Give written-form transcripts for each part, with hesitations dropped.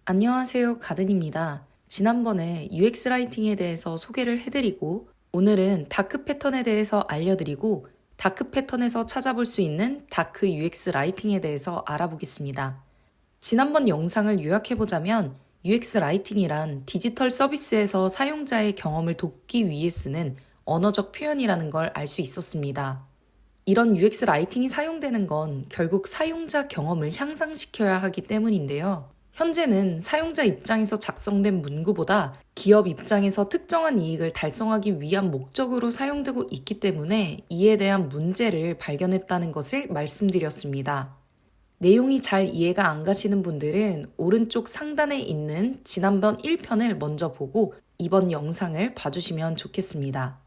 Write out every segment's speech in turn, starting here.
안녕하세요, 가든입니다. 지난번에 UX 라이팅에 대해서 소개를 해드리고, 오늘은 다크 패턴에 대해서 알려드리고, 다크 패턴에서 찾아볼 수 있는 다크 UX 라이팅에 대해서 알아보겠습니다. 지난번 영상을 요약해보자면, UX 라이팅이란 디지털 서비스에서 사용자의 경험을 돕기 위해 쓰는 언어적 표현이라는 걸 알 수 있었습니다. 이런 UX 라이팅이 사용되는 건 결국 사용자 경험을 향상시켜야 하기 때문인데요. 현재는 사용자 입장에서 작성된 문구보다 기업 입장에서 특정한 이익을 달성하기 위한 목적으로 사용되고 있기 때문에 이에 대한 문제를 발견했다는 것을 말씀드렸습니다. 내용이 잘 이해가 안 가시는 분들은 오른쪽 상단에 있는 지난번 1편을 먼저 보고 이번 영상을 봐주시면 좋겠습니다.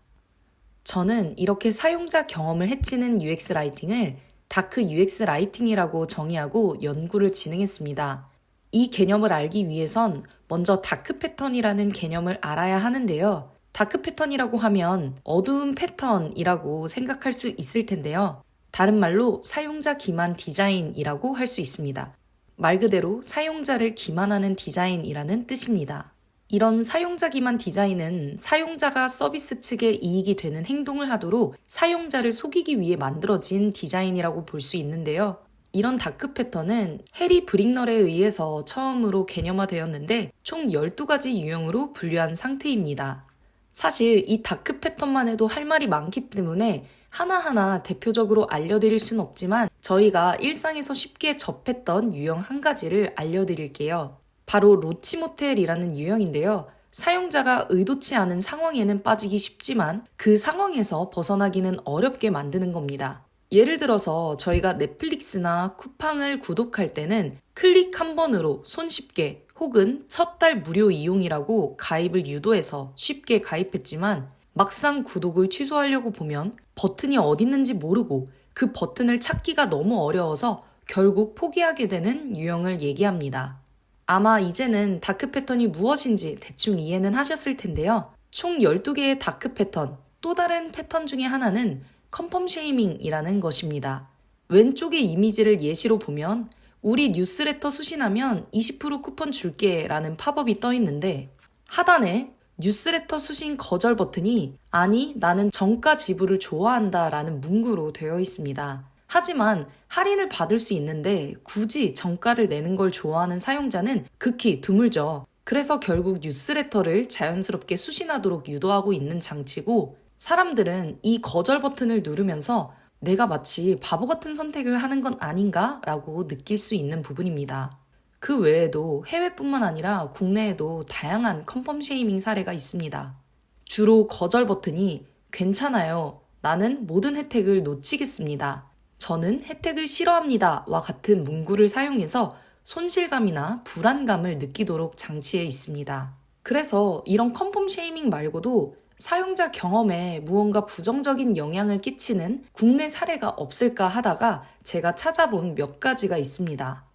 저는 이렇게 사용자 경험을 해치는 UX 라이팅을 다크 UX 라이팅이라고 정의하고 연구를 진행했습니다. 이 개념을 알기 위해선 먼저 다크 패턴이라는 개념을 알아야 하는데요. 다크 패턴이라고 하면 어두운 패턴이라고 생각할 수 있을 텐데요. 다른 말로 사용자 기만 디자인이라고 할 수 있습니다. 말 그대로 사용자를 기만하는 디자인이라는 뜻입니다. 이런 사용자 기만 디자인은 사용자가 서비스 측에 이익이 되는 행동을 하도록 사용자를 속이기 위해 만들어진 디자인이라고 볼 수 있는데요. 이런 다크 패턴은 해리 브릭널에 의해서 처음으로 개념화되었는데 총 12가지 유형으로 분류한 상태입니다. 사실 이 다크 패턴만 해도 할 말이 많기 때문에 하나하나 대표적으로 알려드릴 순 없지만 저희가 일상에서 쉽게 접했던 유형 한 가지를 알려드릴게요. 바로 로치 모텔이라는 유형인데요. 사용자가 의도치 않은 상황에는 빠지기 쉽지만 그 상황에서 벗어나기는 어렵게 만드는 겁니다. 예를 들어서 저희가 넷플릭스나 쿠팡을 구독할 때는 클릭 한 번으로 손쉽게 혹은 첫 달 무료 이용이라고 가입을 유도해서 쉽게 가입했지만 막상 구독을 취소하려고 보면 버튼이 어디 있는지 모르고 그 버튼을 찾기가 너무 어려워서 결국 포기하게 되는 유형을 얘기합니다. 아마 이제는 다크 패턴이 무엇인지 대충 이해는 하셨을 텐데요. 총 12개의 다크 패턴, 또 다른 패턴 중에 하나는 컨펌 쉐이밍이라는 것입니다. 왼쪽의 이미지를 예시로 보면 우리 뉴스레터 수신하면 20% 쿠폰 줄게 라는 팝업이 떠 있는데 하단에 뉴스레터 수신 거절 버튼이 아니 나는 정가 지불을 좋아한다 라는 문구로 되어 있습니다. 하지만 할인을 받을 수 있는데 굳이 정가를 내는 걸 좋아하는 사용자는 극히 드물죠. 그래서 결국 뉴스레터를 자연스럽게 수신하도록 유도하고 있는 장치고 사람들은 이 거절 버튼을 누르면서 내가 마치 바보 같은 선택을 하는 건 아닌가? 라고 느낄 수 있는 부분입니다. 그 외에도 해외뿐만 아니라 국내에도 다양한 컨펌 쉐이밍 사례가 있습니다. 주로 거절 버튼이 괜찮아요. 나는 모든 혜택을 놓치겠습니다. 저는 혜택을 싫어합니다. 와 같은 문구를 사용해서 손실감이나 불안감을 느끼도록 장치해 있습니다. 그래서 이런 컨펌 쉐이밍 말고도 사용자 경험에 무언가 부정적인 영향을 끼치는 국내 사례가 없을까 하다가 제가 찾아본 몇 가지가 있습니다.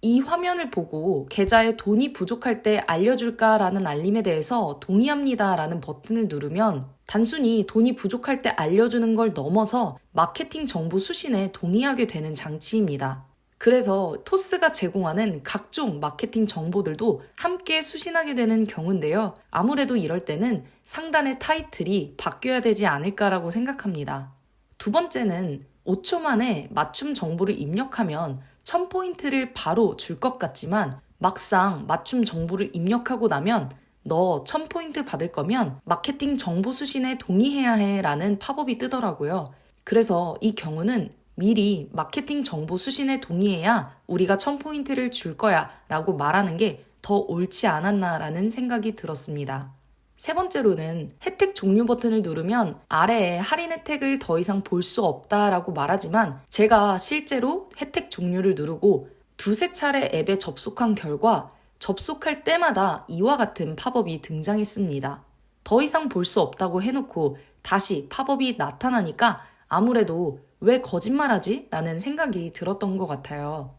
이 화면을 보고 계좌에 돈이 부족할 때 알려줄까라는 알림에 대해서 동의합니다 라는 버튼을 누르면 단순히 돈이 부족할 때 알려주는 걸 넘어서 마케팅 정보 수신에 동의하게 되는 장치입니다. 그래서 토스가 제공하는 각종 마케팅 정보들도 함께 수신하게 되는 경우인데요. 아무래도 이럴 때는 상단의 타이틀이 바뀌어야 되지 않을까라고 생각합니다. 두 번째는 5초 만에 맞춤 정보를 입력하면 1000포인트를 바로 줄 것 같지만 막상 맞춤 정보를 입력하고 나면 너 1000포인트 받을 거면 마케팅 정보 수신에 동의해야 해 라는 팝업이 뜨더라고요. 그래서 이 경우는 미리 마케팅 정보 수신에 동의해야 우리가 1000포인트를 줄 거야 라고 말하는 게 더 옳지 않았나 라는 생각이 들었습니다. 세 번째로는 혜택 종료 버튼을 누르면 아래에 할인 혜택을 더 이상 볼 수 없다라고 말하지만 제가 실제로 혜택 종료를 누르고 두세 차례 앱에 접속한 결과 접속할 때마다 이와 같은 팝업이 등장했습니다. 더 이상 볼 수 없다고 해놓고 다시 팝업이 나타나니까 아무래도 왜 거짓말하지? 라는 생각이 들었던 것 같아요.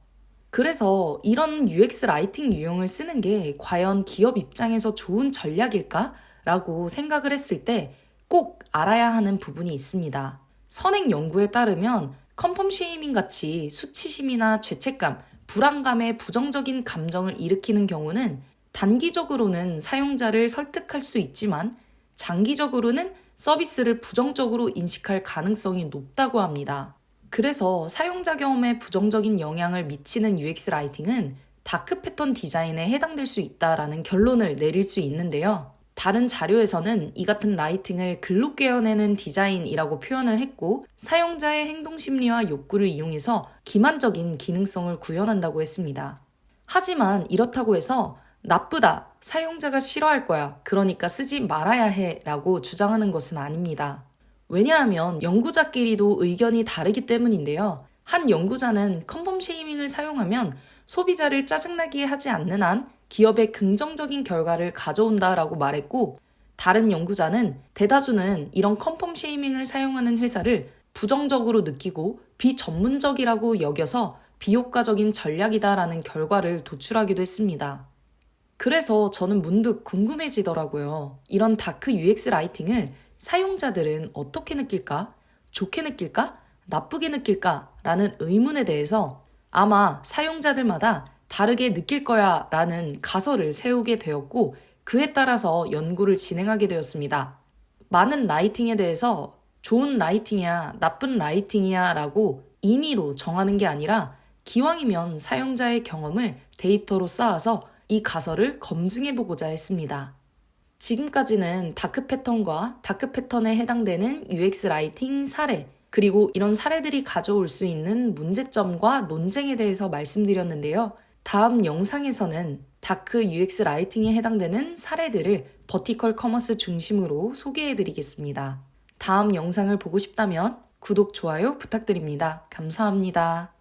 그래서 이런 UX 라이팅 유형을 쓰는 게 과연 기업 입장에서 좋은 전략일까? 라고 생각을 했을 때 꼭 알아야 하는 부분이 있습니다. 선행 연구에 따르면 컨펌 쉐이밍 같이 수치심이나 죄책감, 불안감에 부정적인 감정을 일으키는 경우는 단기적으로는 사용자를 설득할 수 있지만 장기적으로는 서비스를 부정적으로 인식할 가능성이 높다고 합니다. 그래서 사용자 경험에 부정적인 영향을 미치는 UX 라이팅은 다크 패턴 디자인에 해당될 수 있다라는 결론을 내릴 수 있는데요. 다른 자료에서는 이 같은 라이팅을 글로 꿰어내는 디자인이라고 표현을 했고, 사용자의 행동 심리와 욕구를 이용해서 기만적인 기능성을 구현한다고 했습니다. 하지만 이렇다고 해서 나쁘다, 사용자가 싫어할 거야, 그러니까 쓰지 말아야 해 라고 주장하는 것은 아닙니다. 왜냐하면 연구자끼리도 의견이 다르기 때문인데요. 한 연구자는 컨펌 쉐이밍을 사용하면 소비자를 짜증나게 하지 않는 한 기업에 긍정적인 결과를 가져온다라고 말했고, 다른 연구자는 대다수는 이런 컨펌 쉐이밍을 사용하는 회사를 부정적으로 느끼고 비전문적이라고 여겨서 비효과적인 전략이다라는 결과를 도출하기도 했습니다. 그래서 저는 문득 궁금해지더라고요. 이런 다크 UX 라이팅을 사용자들은 어떻게 느낄까? 좋게 느낄까? 나쁘게 느낄까? 라는 의문에 대해서 아마 사용자들마다 다르게 느낄 거야 라는 가설을 세우게 되었고, 그에 따라서 연구를 진행하게 되었습니다. 많은 라이팅에 대해서 좋은 라이팅이야, 나쁜 라이팅이야 라고 임의로 정하는 게 아니라 기왕이면 사용자의 경험을 데이터로 쌓아서 이 가설을 검증해보고자 했습니다. 지금까지는 다크 패턴과 다크 패턴에 해당되는 UX 라이팅 사례, 그리고 이런 사례들이 가져올 수 있는 문제점과 논쟁에 대해서 말씀드렸는데요. 다음 영상에서는 다크 UX 라이팅에 해당되는 사례들을 버티컬 커머스 중심으로 소개해드리겠습니다. 다음 영상을 보고 싶다면 구독, 좋아요 부탁드립니다. 감사합니다.